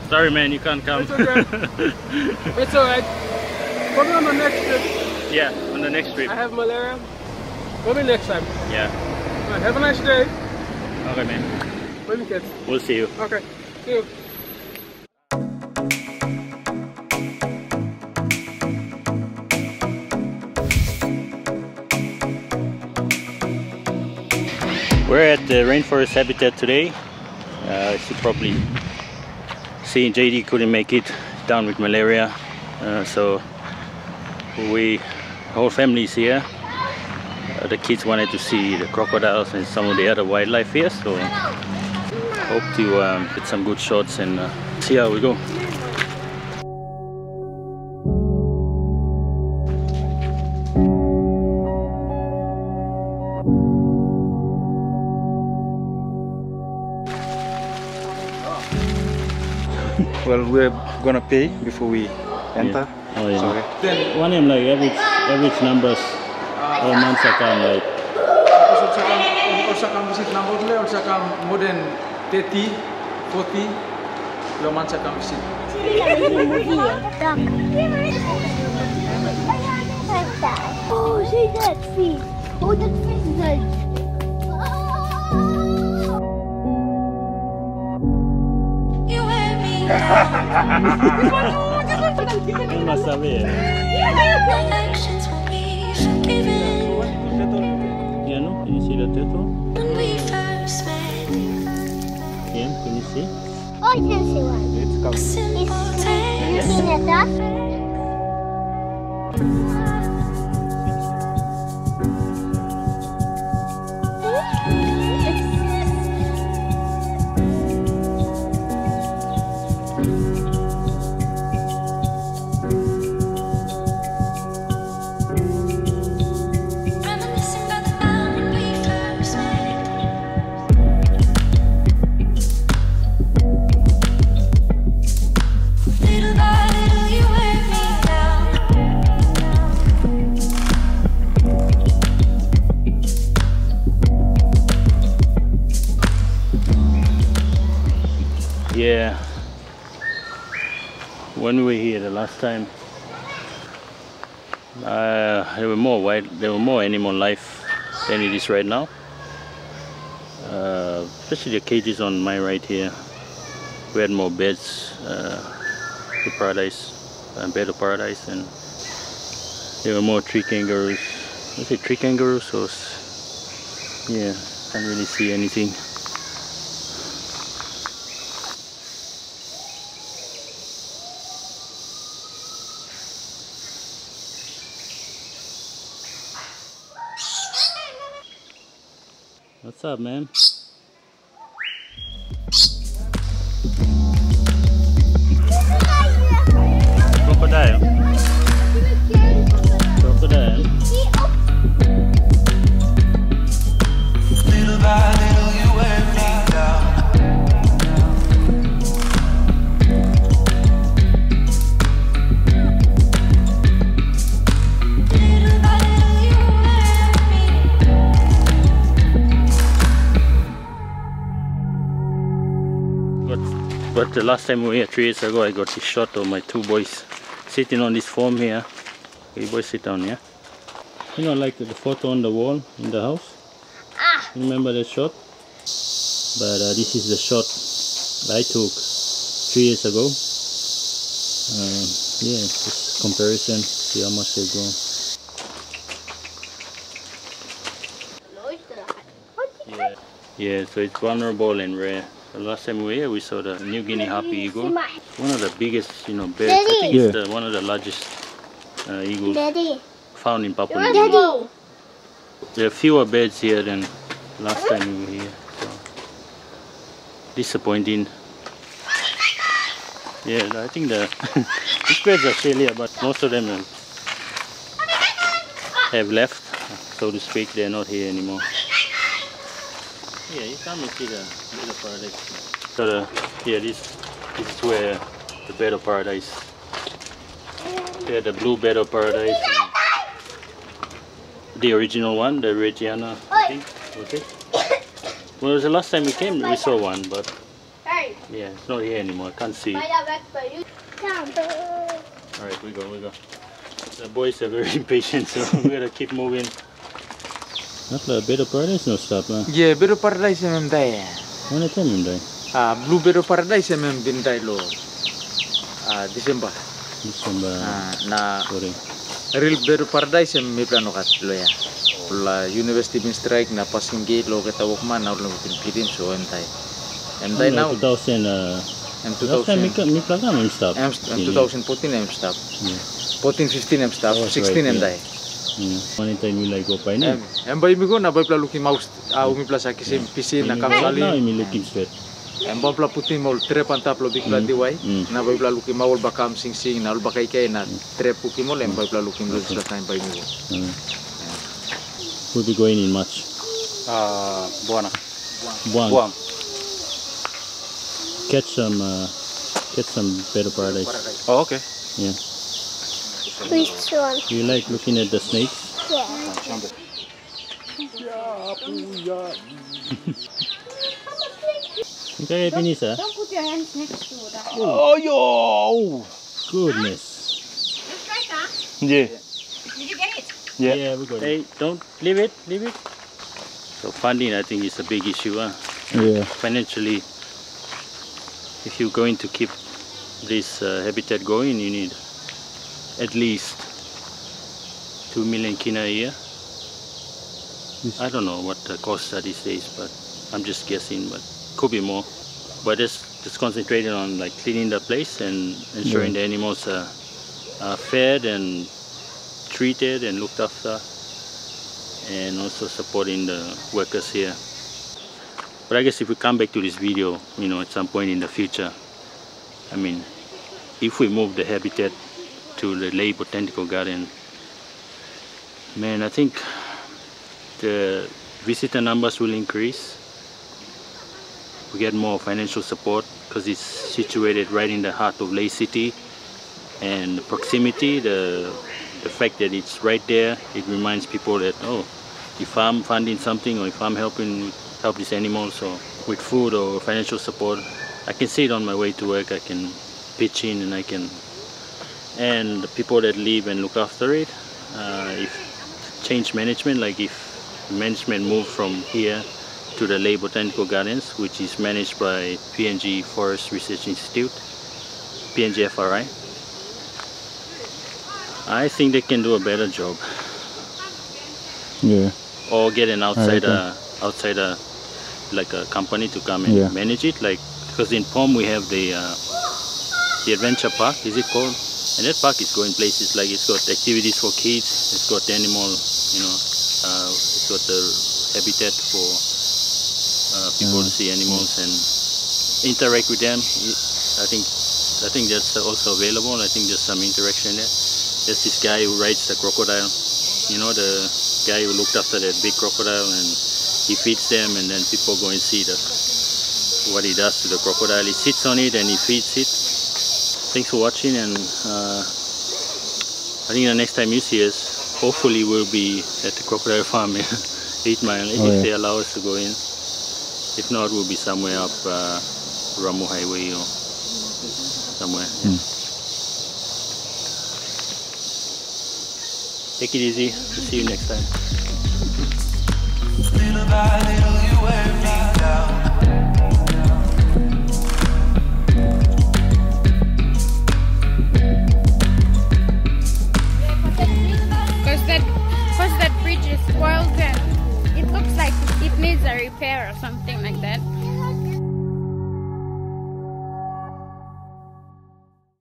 Sorry man, you can't come. It's okay. It's alright. Probably on the next trip. Yeah, on the next trip. I have malaria. Maybe next time. Yeah. Alright, have a nice day. Okay man. Maybe kids. We'll see you. Okay. See you. We're at the Rainforest Habitat today. As you probably see, JD couldn't make it down with malaria, so whole family is here. The kids wanted to see the crocodiles and some of the other wildlife here, so hope to get some good shots and see how we go. Well, we're gonna pay before we enter. Yeah. Oh yeah. Sorry. Then, One name like average numbers all months account like. also come visit number today, also come more than 30, 40. Your months come visit. Oh, see that fish. Oh, that fish is nice. Él no sabe. Yeah, no? Can you see the turtle? Yeah, can you see? Oh, I can see one. It's coming. You seen it, huh? Yeah, when we were here the last time, there were more animal life than it is right now. Especially the cages on my right here. We had more beds, the paradise, bed of paradise, and there were more tree kangaroos. Is it tree kangaroos or? Yeah, can't really see anything. What's up, man? Crocodile. Crocodile. Little by little you wear me down. Little by little you wear me. But the last time we were here 3 years ago, I got this shot of my two boys sitting on this foam here. You boys sit down here. You know, like the photo on the wall in the house. You remember that shot? But this is the shot I took 3 years ago. Yeah, just comparison, see how much they've grown. Yeah, so it's vulnerable and rare. The last time we were here, we saw the New Guinea harpy eagle. One of the biggest, birds. I think it's one of the largest eagles found in Papua New Guinea. There are fewer birds here than last time we were here. So disappointing. Yeah, I think these birds are still here, but most of them have left, so to speak. They're not here anymore. Yeah, you come and see the Bird of Paradise. So this is where the Bird of Paradise. Yeah, the blue Bird of Paradise. The original one, the Raggianna, I think, was it? Well, it was the last time we came, we saw one, but Yeah, it's not here anymore. I can't see it. Alright, we go. The boys are very impatient, so we gotta keep moving. Not a Bird of Paradise no stop, huh? Yeah, Bird of Paradise mem day. Mana time mem day? Blue Bird of Paradise mem bin day lo. December. Na Sorry. Real Bird of Paradise mem plano kat lo ya. La University bin strike na passing gate lo kita walk man na lo bin pirim so entay. Entay now. 2000. Last time mi plaga mem stop. 2014 mem stop. 14, 15 mem stop. 16 mem day. Mana time mi like go pa ni? Bay mi go na bay pla luki mouse. Mi pla sa kisim piscine na kamsali. Now mi looking straight. Bay pla puti mol trepan taplo big pla diway. Na bay pla luki maul bakam sing na ul bakay kay na trep puki mol bay pla luki mol sa time bay mi go. We'll be going in March. Buwana. Buang. Catch some Bird of Paradise. Oh, okay. Yeah. Which one? You like looking at the snakes? Yeah. You can finish, huh? Don't put your hands next to that. Oh yo! Goodness. Just right now. Yeah. Did you get it? Yeah, we got it. Hey, don't leave it. So funding, I think, is a big issue, huh? Yeah. Financially, if you're going to keep this habitat going, you need at least 2 million kina a year. I don't know what the costs are these days, but I'm just guessing, but could be more. But just concentrating on like cleaning the place and ensuring the animals are fed and treated and looked after, and also supporting the workers here. But I guess if we come back to this video, you know, at some point in the future, I mean, if we move the habitat to the Lake Botanical Garden, man, I think the visitor numbers will increase. We get more financial support because it's situated right in the heart of Lake City, and the proximity, the fact that it's right there, it reminds people that, oh, if I'm funding something or if I'm help these animals or with food or financial support, I can see it on my way to work. I can pitch in and the people that live and look after it, if change management, like if management moved from here to the Lake Botanical Gardens, which is managed by PNG Forest Research Institute, PNG FRI, I think they can do a better job. Yeah. Or get an outsider like a company to come and manage it, like, because in POM we have the adventure park, is it called? And that park is going places, like it's got activities for kids, it's got animal, you know, it's got the habitat for people to see animals and interact with them. I think that's also available. I think there's some interaction there. There's this guy who rides the crocodile, you know, the guy who looked after that big crocodile, and he feeds them, and then people go and see what he does to the crocodile. He sits on it and he feeds it. Thanks for watching, and I think the next time you see us, hopefully we'll be at the crocodile farm in 8 Mile, if they allow us to go in. If not, we'll be somewhere up Ramu Highway or somewhere. Take it easy. We'll see you next time. Little by little you wear me down. Because that bridge is spoiled and it looks like it needs a repair or something.